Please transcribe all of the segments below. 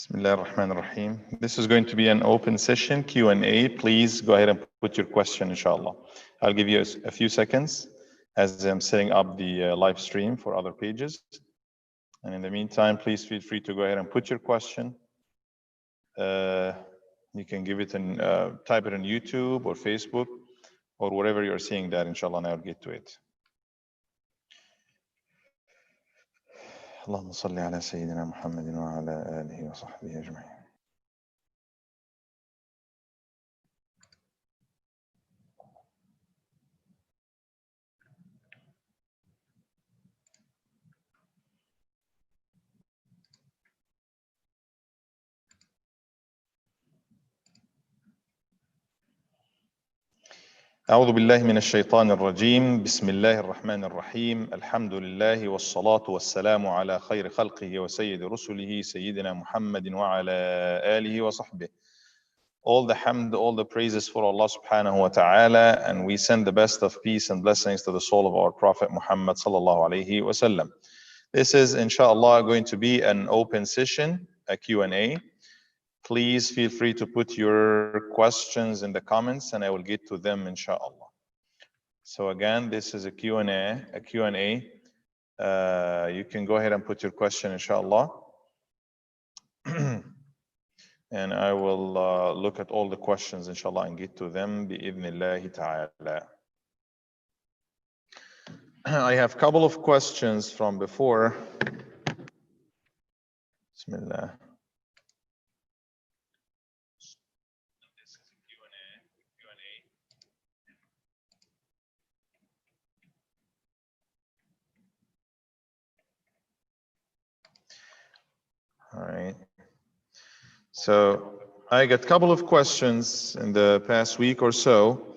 Bismillah ar-Rahman ar-Rahim. This is going to be an open session, Q&A. Please go ahead and put your question, inshallah. I'll give you a few seconds as I'm setting up the live stream for other pages. And in the meantime, please feel free to go ahead and put your question. You can give it in, type it on YouTube or Facebook or wherever you're seeing that, inshallah, and I'll get to it. اللهم صل على سيدنا محمد وعلى آله وصحبه أجمعين. أعوذ بالله من الشيطان الرجيم. بسم الله الرحمن الرحيم. الحمد لله والصلاة والسلام على خير خلقه وسيد رسله سيدنا محمد وعلى آله وصحبه. All the hamd, all the praises for Allah subhanahu wa ta'ala, and we send the best of peace and blessings to the soul of our Prophet Muhammad sallallahu alayhi wa sallam. This is inshallah going to be an open session, a Q&A. Please feel free to put your questions in the comments and I will get to them inshallah. So again, this is a Q&A. You can go ahead and put your question inshallah. And I will look at all the questions inshallah and get to them bi'idhnillahi ta'ala. I have a couple of questions from before. Bismillah. All right. So I got a couple of questions in the past week or so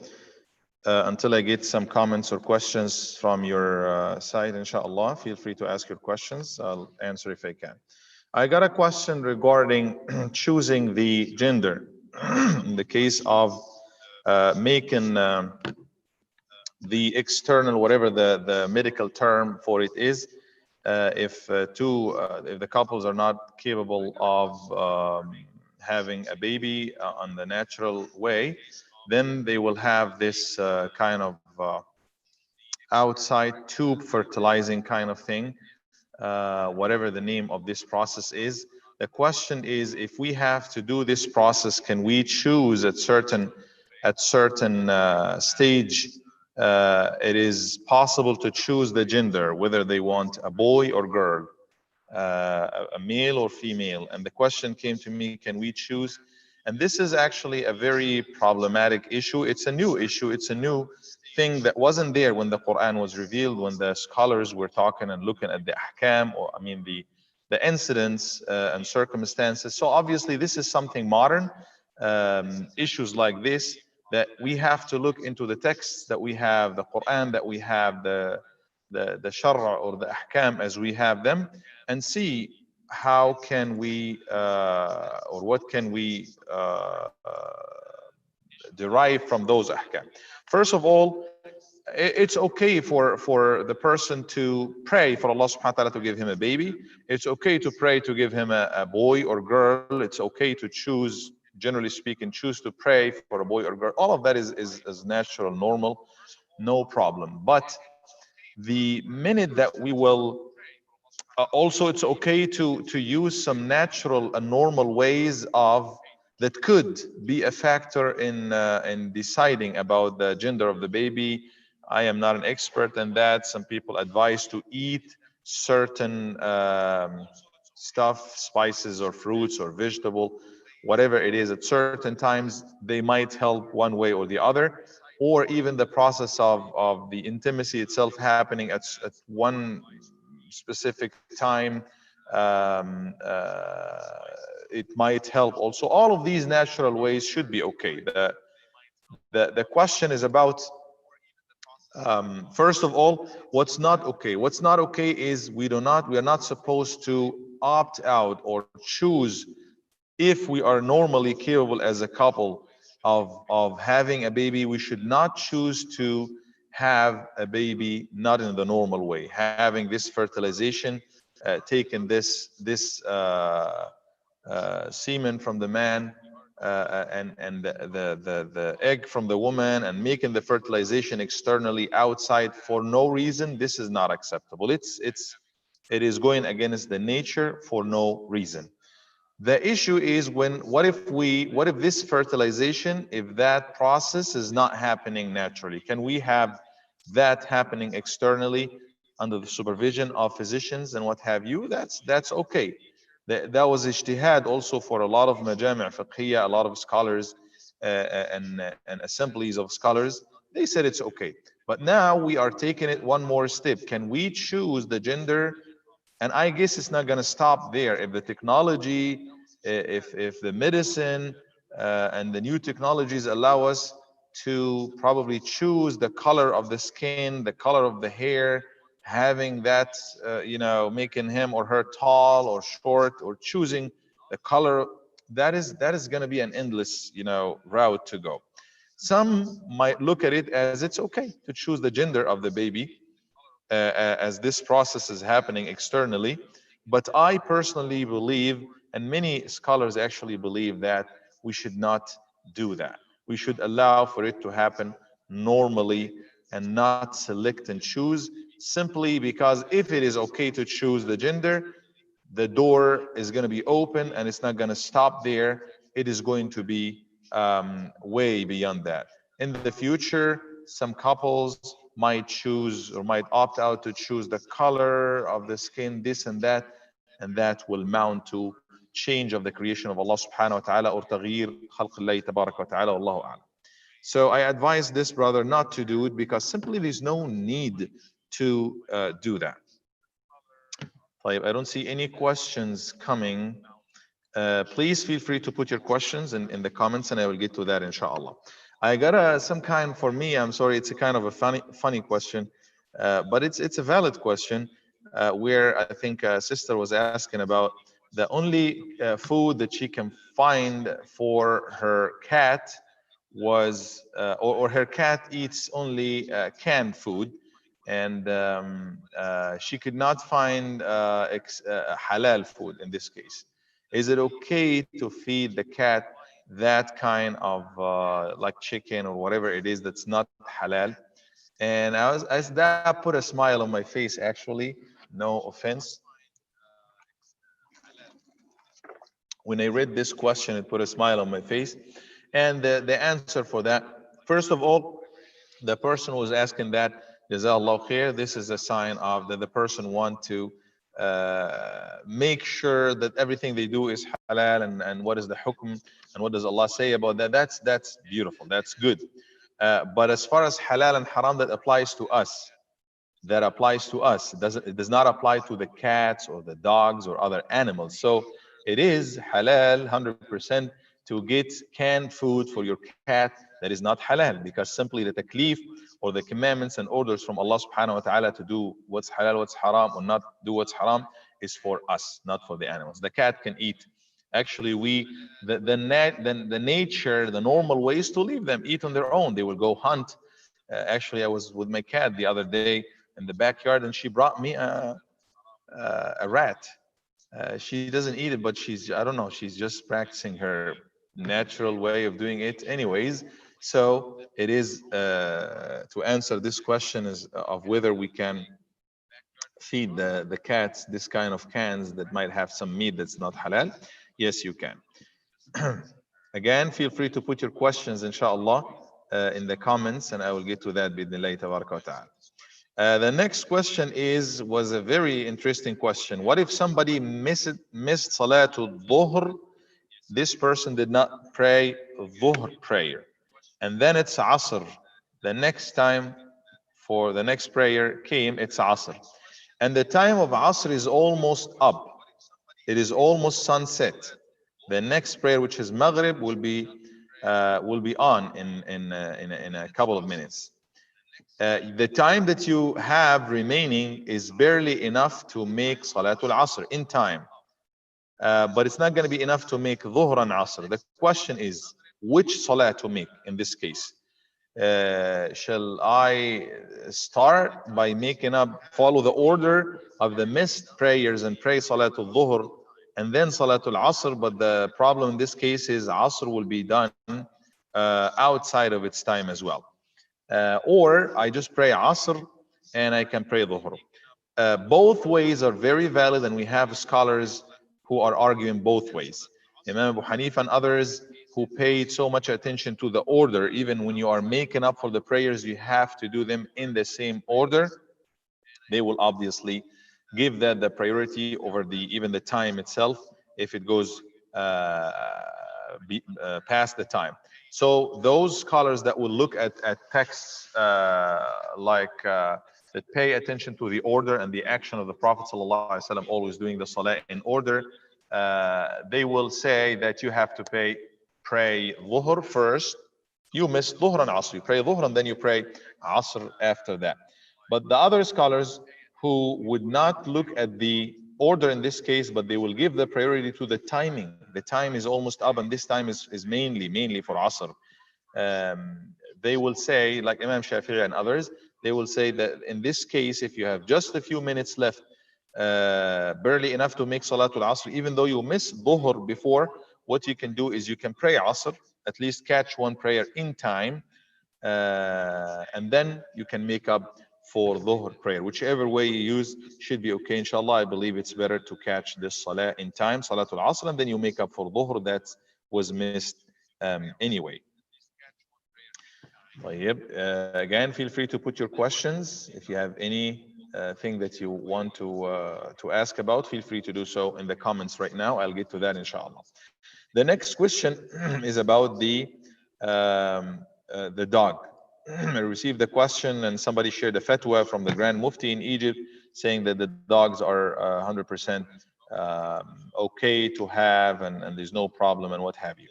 until I get some comments or questions from your side, inshallah. Feel free to ask your questions. I'll answer if I can. I got a question regarding choosing the gender in the case of making the external, whatever the medical term for it is, if the couples are not capable of having a baby on the natural way, then they will have this kind of outside tube fertilizing kind of thing, whatever the name of this process is. The question is, if we have to do this process, can we choose at certain stage? It is possible to choose the gender, whether they want a boy or girl, a male or female. And the question came to me, can we choose? And this is actually a very problematic issue. It's a new issue. It's a new thing that wasn't there when the Quran was revealed, when the scholars were talking and looking at the ahkam, or I mean the incidents and circumstances. So obviously this is something modern. Issues like this, that we have to look into the texts that we have, the Quran that we have, the Shara or the Ahkam as we have them, and see how can we or what can we derive from those Ahkam. First of all, it's okay for the person to pray for Allah subhanahu wa ta'ala to give him a baby. It's okay to pray to give him a boy or girl. It's okay to choose, generally speaking, choose to pray for a boy or girl. All of that is natural, normal, no problem. But the minute that we will also, it's okay to use some natural and normal ways of that could be a factor in deciding about the gender of the baby. I am not an expert in that. Some people advise to eat certain stuff, spices or fruits or vegetable, whatever it is, at certain times. They might help one way or the other, or even the process of the intimacy itself happening at one specific time. It might help also. All of these natural ways should be okay. The question is about first of all, what's not okay. What's not okay is we are not supposed to opt out or choose, if we are normally capable as a couple of having a baby, we should not choose to have a baby not in the normal way, having this fertilization, taking this semen from the man and the egg from the woman, and making the fertilization externally outside for no reason, this is not acceptable. It is going against the nature for no reason. The issue is what if this fertilization, if that process is not happening naturally? Can we have that happening externally under the supervision of physicians and what have you? That's okay. That was ijtihad also for a lot of majami' fiqhiyya, a lot of scholars and assemblies of scholars. They said it's okay. But now we are taking it one more step. Can we choose the gender? And I guess it's not going to stop there. If the technology, if the medicine and the new technologies allow us to probably choose the color of the skin, the color of the hair, having that, making him or her tall or short, or choosing the color, that is going to be an endless, route to go. Some might look at it as it's okay to choose the gender of the baby as this process is happening externally. But I personally believe, and many scholars actually believe, that we should not do that. We should allow for it to happen normally and not select and choose, simply because if it is okay to choose the gender, the door is going to be open and it's not going to stop there. It is going to be way beyond that. In the future, some couples might choose or might opt out to choose the color of the skin, this and that will mount to change of the creation of Allah subhanahu wa ta'ala, or تغيير خلق الله تبارك وتعالى والله أعلم. So I advise this brother not to do it, because simply there's no need to do that. I don't see any questions coming. Please feel free to put your questions in the comments, and I will get to that inshallah. I got some kind, for me, I'm sorry, it's a kind of a funny question, but it's a valid question, where I think a sister was asking about the only food that she can find for her cat was, or her cat eats only canned food, and she could not find halal food in this case. Is it okay to feed the cat that kind of like chicken or whatever it is that's not halal? And that put a smile on my face, actually, no offense. When I read this question, it put a smile on my face. And the answer for that, first of all, the person was asking that, Jazakallah khair, this is a sign of that the person want to make sure that everything they do is halal, and what is the hukm, and what does Allah say about that. That's beautiful, that's good. But as far as halal and haram, that applies to us. It does not apply to the cats or the dogs or other animals. So it is halal 100% to get canned food for your cat that is not halal, because simply the taklif or the commandments and orders from Allah subhanahu wa ta'ala to do what's halal, what's haram, or not do what's haram, is for us, not for the animals. The cat can eat. Actually, the nature, the normal way is to leave them eat on their own. They will go hunt. Actually, I was with my cat the other day in the backyard, and she brought me a rat. She doesn't eat it, but I don't know, she's just practicing her natural way of doing it anyways. So it is, to answer this question is of whether we can feed the cats this kind of cans that might have some meat that's not halal. Yes, you can. Again, feel free to put your questions, inshallah, in the comments, and I will get to that bidnillahi tabaraka wa ta'ala. The next question was a very interesting question. What if somebody missed Salatul Dhuhr? This person did not pray Dhuhr prayer, and then it's Asr. The next time for the next prayer came, it's Asr. And the time of Asr is almost up. It is almost sunset. The next prayer, which is Maghrib, will be on in a couple of minutes. The time that you have remaining is barely enough to make Salatul Asr in time. But it's not going to be enough to make Dhuhr and Asr. The question is, which Salah to make in this case? Shall I start by follow the order of the missed prayers and pray Salatul Dhuhr and then Salatul Asr. But the problem in this case is Asr will be done outside of its time as well. Or I just pray Asr and I can pray Dhuhr. Both ways are very valid, and we have scholars who are arguing both ways. Imam Abu Hanifa and others who paid so much attention to the order, even when you are making up for the prayers, you have to do them in the same order. They will obviously give that the priority over even the time itself if it goes past the time. So those scholars that will look at texts that pay attention to the order and the action of the Prophet ﷺ, always doing the salah in order, they will say that you have to pray dhuhr first. You miss dhuhr and asr. You pray dhuhr and then you pray asr after that. But the other scholars who would not look at the order in this case, but they will give the priority to the timing. The time is almost up, and this time is mainly for asr. They will say, like Imam Shafi'i and others, they will say that in this case, if you have just a few minutes left, barely enough to make Salatul Asr, even though you miss Dhuhr before, what you can do is you can pray Asr, at least catch one prayer in time, and then you can make up for Dhuhr prayer. Whichever way you use should be okay. Inshallah, I believe it's better to catch this Salah in time, Salatul Asr, and then you make up for Dhuhr that was missed anyway. Again, feel free to put your questions. If you have any thing that you want to ask about, feel free to do so in the comments right now. I'll get to that, inshallah. The next question is about the dog. I received the question, and somebody shared a fatwa from the Grand Mufti in Egypt saying that the dogs are 100% okay to have, and there's no problem and what have you.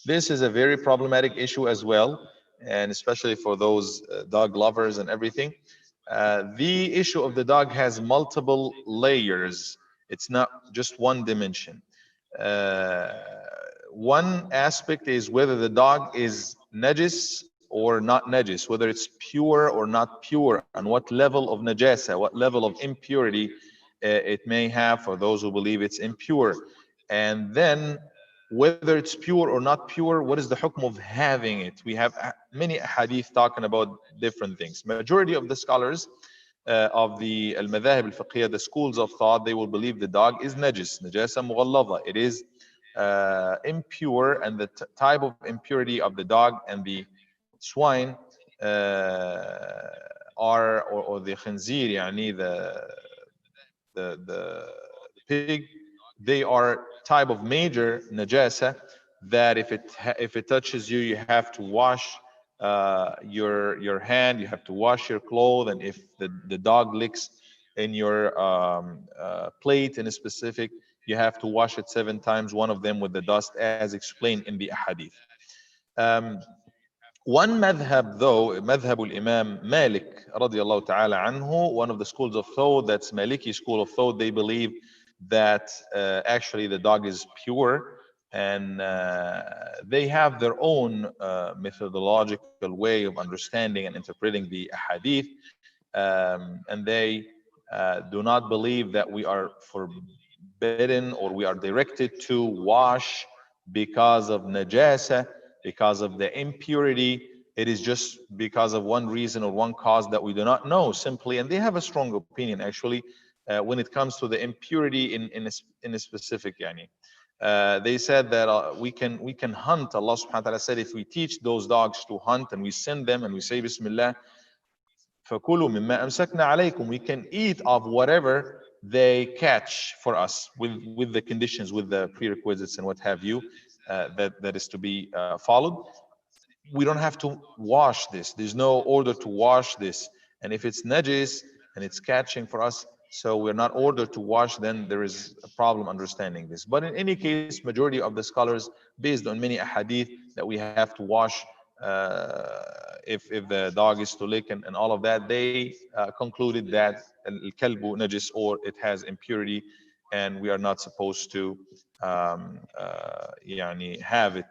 This is a very problematic issue as well, and especially for those dog lovers and everything. The issue of the dog has multiple layers. It's not just one dimension. One aspect is whether the dog is najis or not najis, whether it's pure or not pure, and what level of najasa, what level of impurity it may have for those who believe it's impure. And then whether it's pure or not pure, what is the hukm of having it? We have many hadith talking about different things. Majority of the scholars of the al-madhahib al-fiqhiyya, the schools of thought, they will believe the dog is najis, najasa mughallada. It is impure, and the type of impurity of the dog and the swine are, or the khinzir, yani the pig, they are type of major najasa that if it touches you, you have to wash your hand, you have to wash your clothes, and if the dog licks in your plate in a specific, you have to wash it 7 times, one of them with the dust, as explained in the hadith. One madhab though, madhab al-Imam Malik radiyallahu ta'ala anhu, one of the schools of thought, that's Maliki school of thought, they believe that actually the dog is pure, and they have their own methodological way of understanding and interpreting the hadith, and they do not believe that we are forbidden or we are directed to wash because of najasa, because of the impurity. It is just because of one reason or one cause that we do not know simply, and they have a strong opinion actually when it comes to the impurity in a specific yani. They said that we can hunt. Allah subhanahu wa ta'ala said, if we teach those dogs to hunt and we send them and we say Bismillah, فَكُلُوا مِمَّا أَمْسَكْنَا عَلَيْكُمْ, we can eat of whatever they catch for us, with the conditions, with the prerequisites and what have you, that is to be followed. We don't have to wash this. There's no order to wash this. And if it's najis and it's catching for us, so we're not ordered to wash, then there is a problem understanding this. But in any case, majority of the scholars, based on many hadith, that we have to wash if the dog is to lick and all of that, they concluded that al-kalbu najis, or it has impurity, and we are not supposed to have it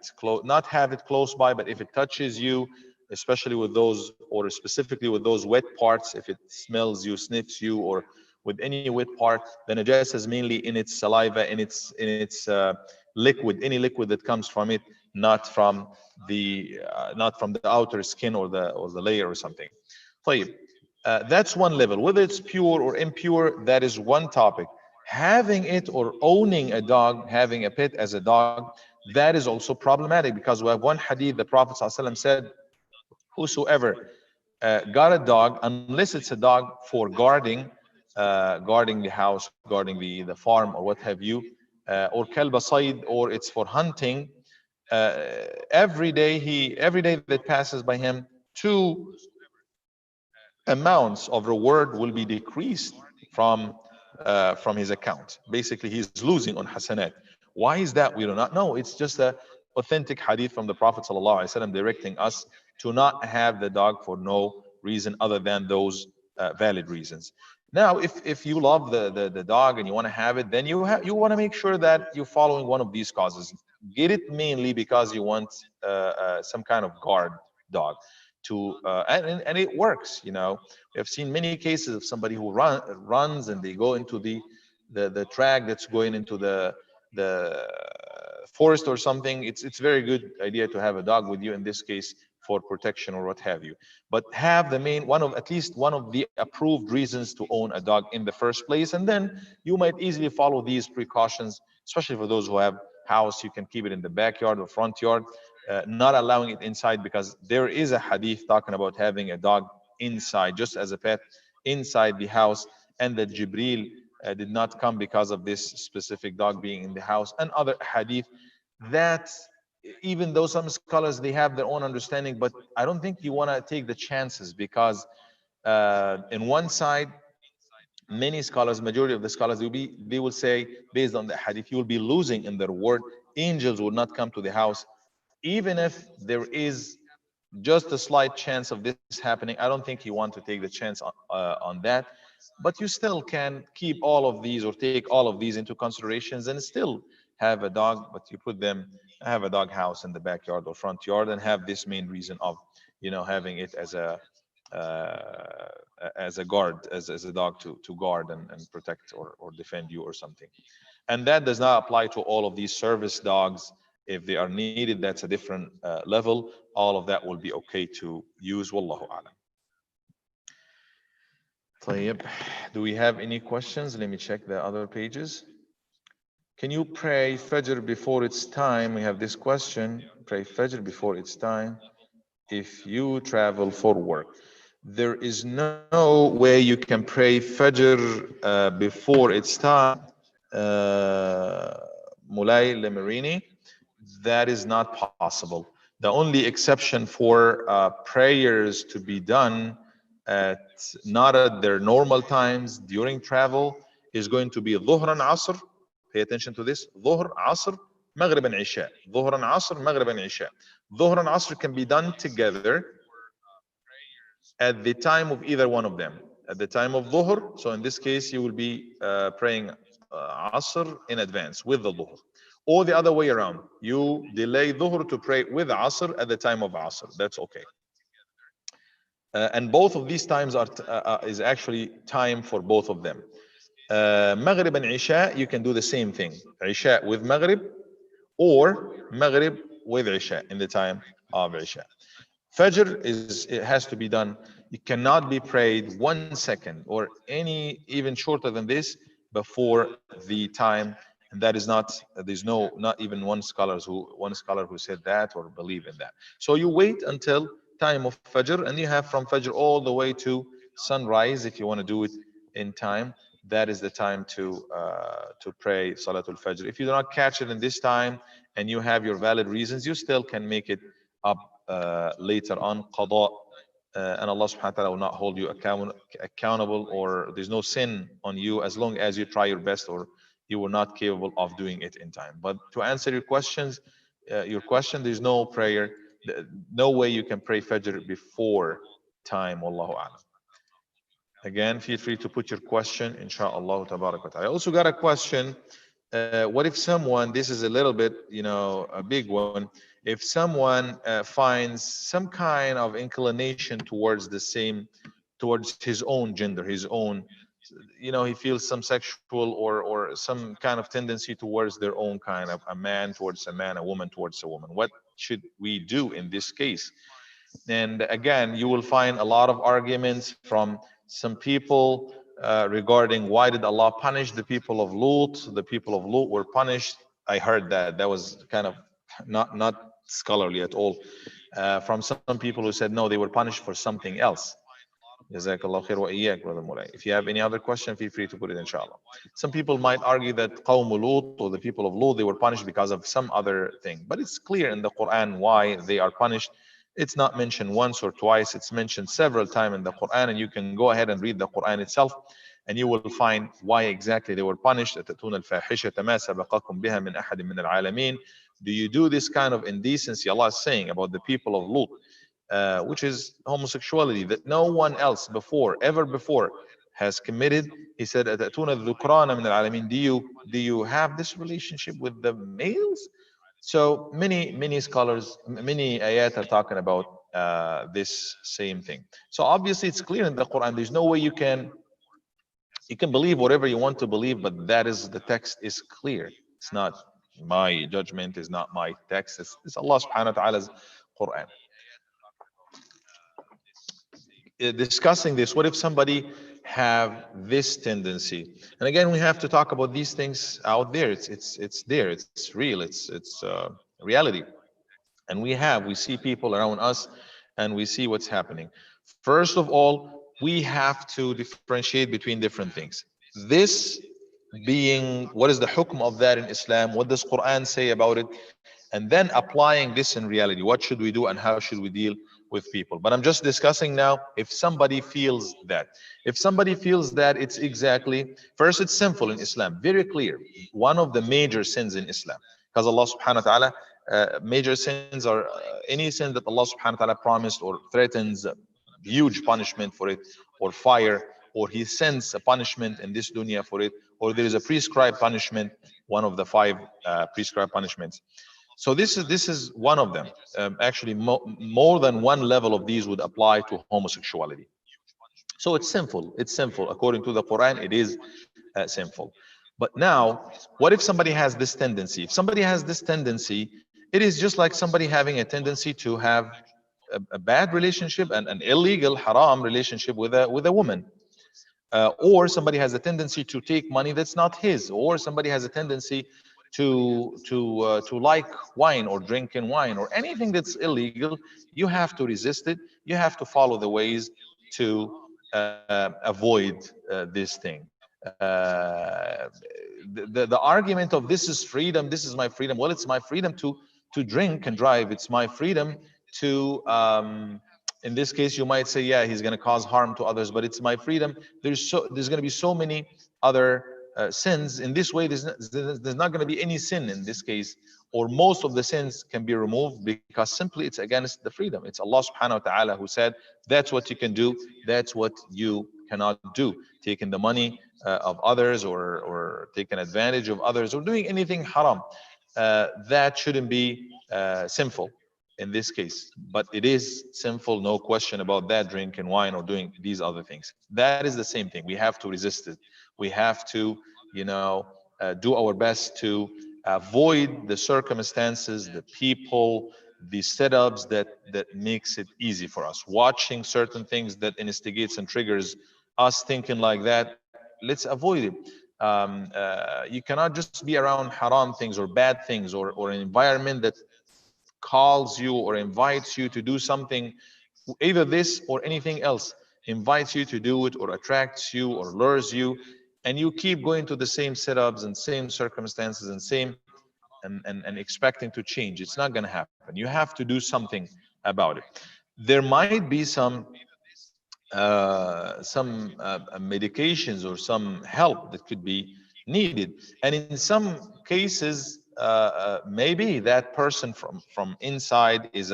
not have it close by. But if it touches you, especially with those, or specifically with those wet parts, if it smells you, sniffs you, or with any wet part. The najasa is mainly in its saliva, in its liquid, any liquid that comes from it, not from the outer skin or the layer or something. طيب. That's one level. Whether it's pure or impure, that is one topic. Having it or owning a dog, having a pet as a dog, that is also problematic, because we have one hadith, the Prophet ﷺ said, whosoever got a dog, unless it's a dog for guarding the house, guarding the farm or what have you, or kalba sayd, or it's for hunting, every day that passes by him, two amounts of reward will be decreased from his account. Basically, he's losing on hasanat. Why is that? We do not know. It's just a authentic hadith from the Prophet ﷺ directing us to not have the dog for no reason other than those valid reasons. Now, if you love the dog and you want to have it, then you want to make sure that you're following one of these causes. Get it mainly because you want some kind of guard dog and it works. I've seen many cases of somebody who runs and they go into the track that's going into the forest or something. It's very good idea to have a dog with you in this case for protection or what have you. But have the main one of at least one of the approved reasons to own a dog in the first place, and then you might easily follow these precautions, especially for those who have house. You can keep it in the backyard or front yard, not allowing it inside, because there is a hadith talking about having a dog inside, just as a pet, inside the house, and that Jibril did not come because of this specific dog being in the house, and other hadith that, even though some scholars they have their own understanding, but I don't think you want to take the chances, because in one side, many scholars, majority of the scholars, they will say, based on the hadith, you will be losing in the reward. Angels will not come to the house, even if there is just a slight chance of this happening. I don't think you want to take the chance on that, but you still can keep all of these or take all of these into considerations and still have a dog, but you put them, have a dog house in the backyard or front yard, and have this main reason of having it uh, as a guard, as a dog to guard and protect or defend you or something. And that does not apply to all of these service dogs. If they are needed, that's a different level. All of that will be okay to use. Wallahu a'lam. طيب. Do we have any questions? Let me check the other pages. Can you pray Fajr before its time? We have this question. Pray Fajr before its time if you travel for work. There is no way you can pray Fajr before its time, Mulay Lemerini. That is not possible. The only exception for prayers to be done not at their normal times during travel is going to be Dhuhr and Asr. Pay attention to this. Dhuhr, Asr, Maghrib and Isha. Dhuhr and Asr, Maghrib and Isha. Dhuhr and Asr can be done together at the time of either one of them. At the time of Dhuhr, so in this case, you will be praying Asr in advance with the Dhuhr. Or the other way around. You delay Dhuhr to pray with Asr at the time of Asr. That's okay. And both of these times is actually time for both of them. Maghrib and Isha, you can do the same thing. Isha with Maghrib, or Maghrib with Isha in the time of Isha. Fajr it has to be done. It cannot be prayed 1 second or any even shorter than this before the time, and that is not even one scholar who said that or believe in that. So you wait until time of Fajr, and you have from Fajr all the way to sunrise if you want to do it in time. That is the time to pray Salatul Fajr. If you do not catch it in this time and you have your valid reasons, you still can make it up later on, qada, and Allah subhanahu wa ta'ala will not hold you accountable, or there's no sin on you as long as you try your best or you were not capable of doing it in time. But to answer your question, there's no prayer, no way you can pray Fajr before time. Wallahu a'lam. Again, feel free to put your question, inshallah tabarak wa ta'ala. I also got a question. What if someone, this is a little bit, a big one, if someone finds some kind of inclination towards towards his own gender, his own he feels some sexual or some kind of tendency towards their own kind, of a man towards a man, a woman towards a woman. What should we do in this case? And again, you will find a lot of arguments from some people regarding why did Allah punish the people of Lut? The people of Lut were punished. I heard that. That was kind of not scholarly at all. From some people who said no, they were punished for something else. Jazakallah khair wa iyyak, brother Mulay. If you have any other question, feel free to put it, inshallah. Some people might argue that Qawm Lut, or the people of Lut, they were punished because of some other thing. But it's clear in the Quran why they are punished. It's not mentioned once or twice. It's mentioned several times in the Quran, and you can go ahead and read the Quran itself, and you will find why exactly they were punished. أَتَأْتُونَ الْفَاحِشَةَ مَا سَبَقَكُم بِهَا مِنْ أَحَدٍ مِنَ الْعَالَمِينَ. Do you do this kind of indecency? Allah is saying about the people of Lut, which is homosexuality, that no one else ever before has committed. He said, أَتَأْتُونَ الذُّكْرَانَ مِنَ الْعَالَمِينَ. Do you have this relationship with the males? So many scholars, many ayat are talking about this same thing. So obviously it's clear in the Quran. There's no way you can believe whatever you want to believe, but that is, the text is clear. It's not my judgment, is not my text. It's Allah subhanahu wa ta'ala's Quran. Discussing this, what if somebody have this tendency? And again, we have to talk about these things out there. It's there, it's real, it's reality. And we see people around us, and we see what's happening. First of all, we have to differentiate between different things. This being, what is the hukm of that in Islam? What does Quran say about it? And then applying this in reality. What should we do, and how should we deal with people? But I'm just discussing now, if somebody feels that. If somebody feels that, it's exactly, first, it's sinful in Islam, very clear. One of the major sins in Islam. Because Allah subhanahu wa ta'ala, major sins are any sin that Allah subhanahu wa ta'ala promised or threatens huge punishment for it, or fire, or he sends a punishment in this dunya for it, or there is a prescribed punishment, one of the five prescribed punishments. So this is one of them. Actually, more than one level of these would apply to homosexuality. So it's sinful. It's sinful. According to the Quran, it is sinful. But now, what if somebody has this tendency? If somebody has this tendency, it is just like somebody having a tendency to have a bad relationship and an illegal, haram relationship with a woman. Or somebody has a tendency to take money that's not his, or somebody has a tendency to like wine or drinking wine or anything that's illegal. You have to resist it. You have to follow the ways to avoid this thing. The argument of this is freedom, this is my freedom. Well, it's my freedom to drink and drive. It's my freedom to in this case, you might say, yeah, he's going to cause harm to others, but it's my freedom. There's going to be so many other sins. In this way, there's not going to be any sin in this case, or most of the sins can be removed, because simply it's against the freedom. It's Allah subhanahu wa ta'ala who said, that's what you can do, that's what you cannot do. Taking the money of others, or taking advantage of others, or doing anything haram, that shouldn't be sinful in this case. But it is sinful, no question about that, drinking wine or doing these other things. That is the same thing. We have to resist it. We have to, do our best to avoid the circumstances, the people, the setups that makes it easy for us. Watching certain things that instigates and triggers us thinking like that, let's avoid it. You cannot just be around haram things or bad things, or an environment that calls you or invites you to do something, either this or anything else, invites you to do it, or attracts you, or lures you, and you keep going to the same setups and same circumstances and same and expecting to change. It's not going to happen. You have to do something about it. There might be some medications or some help that could be needed, and in some cases, maybe that person from inside is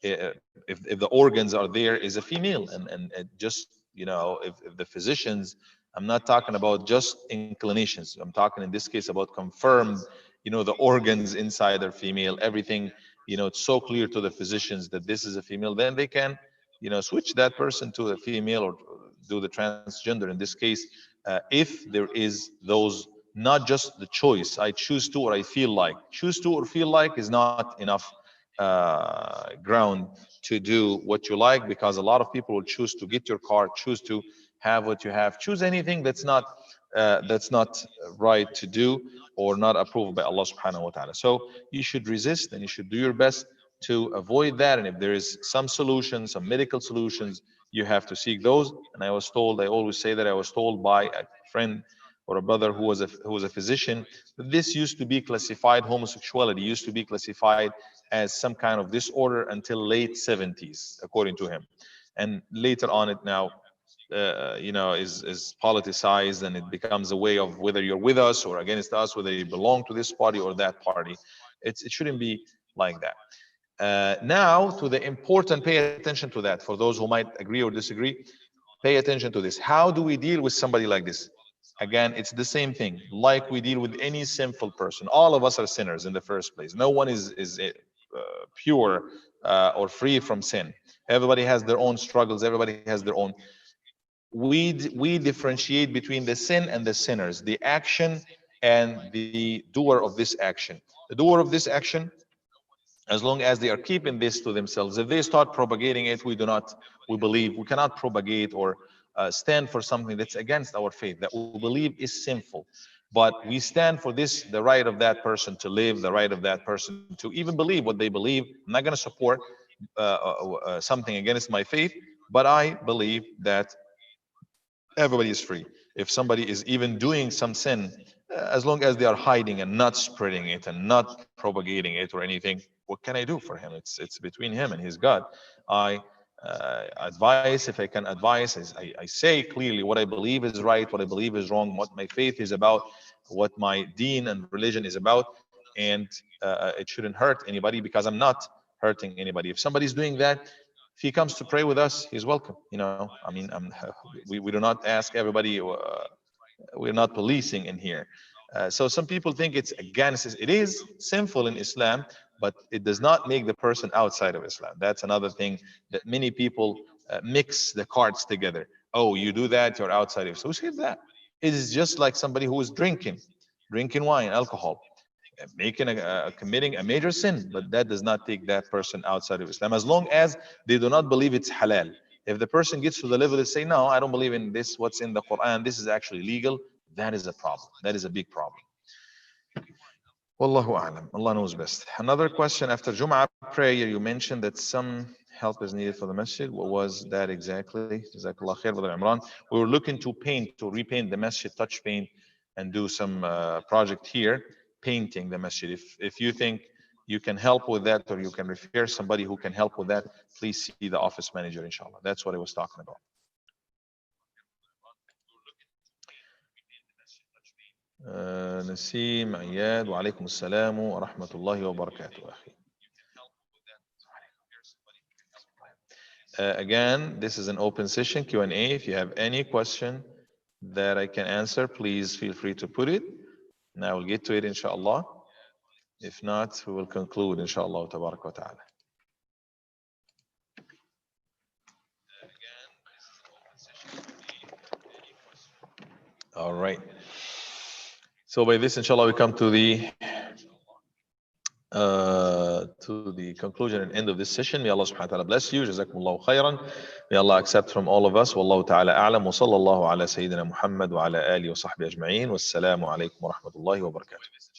if the organs are there, is a female, and just, if the physicians, I'm not talking about just inclinations, I'm talking in this case about confirmed, the organs inside are female, everything, it's so clear to the physicians that this is a female, then they can switch that person to a female, or do the transgender in this case, if there is those, not just the choice, I choose to or I feel like. Choose to or feel like is not enough ground to do what you like, because a lot of people will choose to get your car, choose to have what you have, choose anything that's not right to do or not approved by Allah subhanahu wa ta'ala. So you should resist and you should do your best to avoid that. And if there is some solutions, some medical solutions, you have to seek those. And I was told, I always say that I was told by a friend or a brother who was a physician, that this used to be classified, homosexuality used to be classified as some kind of disorder until late 70s, according to him. And later on, it now is politicized, and it becomes a way of whether you're with us or against us, whether you belong to this party or that party. It shouldn't be like that. Now to the important, pay attention to that. For those who might agree or disagree, pay attention to this. How do we deal with somebody like this? Again, it's the same thing like we deal with any sinful person. All of us are sinners in the first place. No one is pure or free from sin. Everybody has their own struggles. Everybody has their own. We differentiate between the sin and the sinners, the action and the doer of this action. The doer of this action, as long as they are keeping this to themselves, if they start propagating it, we believe we cannot propagate or stand for something that's against our faith, that we believe is sinful. But we stand for this, the right of that person to live, the right of that person to even believe what they believe. I'm not going to support something against my faith, but I believe that everybody is free. If somebody is even doing some sin, as long as they are hiding and not spreading it and not propagating it or anything, what can I do for him? It's between him and his God. I advise, if I can advise, I say clearly what I believe is right, what I believe is wrong, what my faith is about, what my deen and religion is about, and it shouldn't hurt anybody because I'm not hurting anybody. If somebody's doing that, if he comes to pray with us, he's welcome. I mean, we do not ask everybody. We're not policing in here. So some people think it's against. It is sinful in Islam, but it does not make the person outside of Islam. That's another thing that many people mix the cards together. Oh, you do that, you're outside of. So who said that? It is just like somebody who is drinking wine, alcohol, committing a major sin, but that does not take that person outside of Islam, as long as they do not believe it's halal. If the person gets to the level to say, no, I don't believe in this, what's in the Quran, this is actually legal, that is a problem. That is a big problem. Wallahu a'lam. Allah knows best. Another question: after Jum'ah prayer, you mentioned that some help is needed for the masjid. What was that exactly? Jazakallah khair, Brother Imran. We were looking to repaint the masjid, touch paint, and do some project here, painting the masjid. If you think you can help with that, or you can refer somebody who can help with that, please see the office manager, inshallah. That's what I was talking about. نسيم عياد وعليكم السلام ورحمة الله وبركاته أخي. Again, this is an open session, Q&A. If you have any question that I can answer, please feel free to put it, and I will get to it, inshallah. If not, we will conclude, inshallah, tabarak wa ta'ala. All right. So by this, inshallah, we come to the conclusion and end of this session. May Allah subhanahu wa ta'ala bless you. Jazakumullahu khairan. May Allah accept from all of us. Wallahu ta'ala a'lam. Wa sallallahu ala Sayyidina Muhammad wa ala alihi wa sahbihi ajma'in. Wassalamu alaikum wa rahmatullahi wa barakatuh.